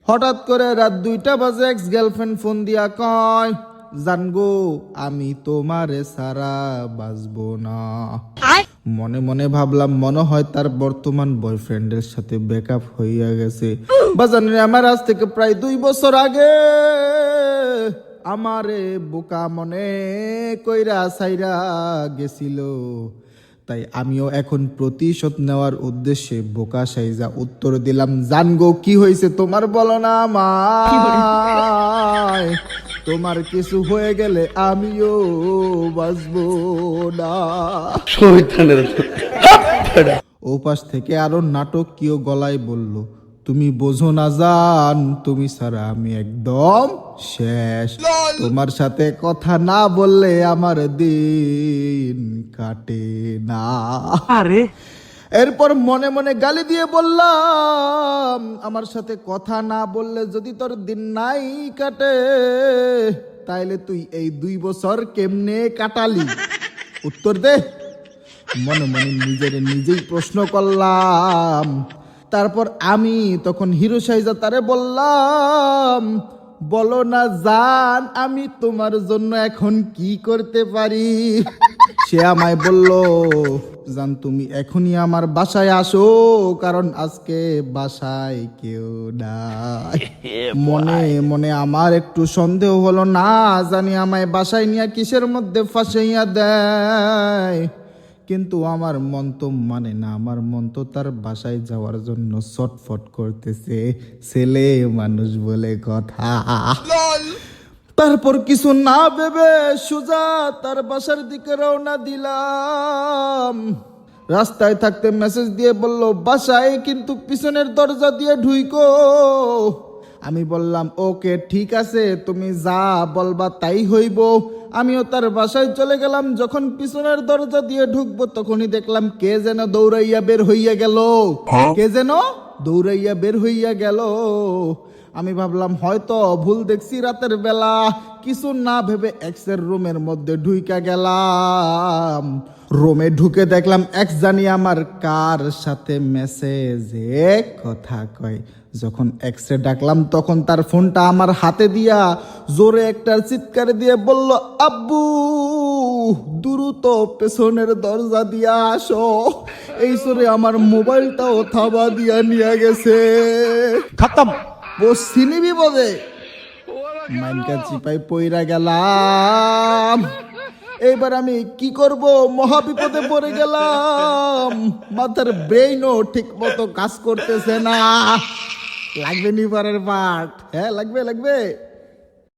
হঠাৎ করে রাত 2টা বাজে এক্স গার্লফ্রেন্ড ফোন দিয়া কয়, জানগো আমি তোমারে সারা বাঁচবো না। মনে মনে ভাবলাম মনে হয় তার বর্তমান বয়ফ্রেন্ডের সাথে ব্রেকআপ হইয়া গেছে। বাজানে আমার আজ থেকে প্রায় 2 বছর আগে আমারে বোকা মনে কইরা সাইরা গেছিল। তাই আমিও এখন প্রতিশোধ নেওয়ার উদ্দেশ্যে বোকা সাইজা উত্তর দিলাম, জানগো কি হয়েছে তোমার বলো না আমায়, তোমার কিছু হয়ে গেলে আমিও বাঁচবো না। ও পাশ থেকে আরো নাটকীয় গলায় বলল, তুমি বোঝো না জান, তুমি ছাড়া আমি একদম শেষ। তোমার সাথে কথা না বললে আমার দিন কাটে না। আরে এরপর মনে মনে গালি দিয়ে বললাম, আমার সাথে কথা না বললে যদি তোর দিন নাই কাটে তাইলে তুই এই 2 বছর কেমনে কাটালি, উত্তর দে। মনে মনে নিজেই প্রশ্ন করলাম। তারপর আমি তখন হিরো সাইজা তারে বললাম, বলো না জান আমি তোমার জন্য এখন কি করতে পারি। সে আমায় বলল, জান তুমি এখনই আমার বাসায় আসো, কারণ আজকে বাসায় কেউ নাই। মনে মনে আমার একটু সন্দেহ হলো, না জানি আমায় বাসায় নিয়ে কিসের মধ্যে ফাঁসাইয়া দেয়। কিন্তু আমার মন তো মানে না, আমার মন তো তার বাসায় যাওয়ার জন্য ছটফট করতেছে, ছেলে মানুষ বলে কথা। তারপর কিছু না ভেবে সোজা তার বাসার দিকে রওনা দিলাম। রাস্তায় থাকতে মেসেজ দিয়ে বলল, বাসায় কিন্তু পিছনের দরজা দিয়ে ঢুইকো। আমি বললাম, ওকে ঠিক আছে, তুমি যা বলবা তাই হইব। আমিও তার বাসায় চলে গেলাম। যখন পিছনের দরজা দিয়ে ঢুকবো তখনই দেখলাম কে যেন দৌড়াইয়া বের হইয়া গেল। কে যেন দৌড়াইয়া বের হইয়া গেল। আমি ভাবলাম হয়তো ভুল দেখছি রাতের বেলা। কিছু না ভেবে এক্সের রুমের মধ্যে ঢুইকা গেলাম। রুমে ঢুকে দেখলাম এক্স জানি আমার কার সাথে মেসেজে কথা কয়। যখন এক্সরে ডাকলাম তখন তার ফোনটা আমার হাতে দিয়া জোরে একটা চিৎকার দিয়ে বলল, আব্বু দ্রুত পেছনের দরজা দিয়া আসো। এই সরে আমার মোবাইলটাও থাবা দিয়া নিয়ে গেছে। খতম। বসিনি বিপদে মাইনকা চিপাই পইরা গেলাম। এইবার আমি কি করব, মহা বিপদে পড়ে গেলাম। মাথার ব্রেইনও ঠিক মতো কাজ করতেছে না। লাগবে নি পরের পার্ট? হ্যাঁ লাগবে।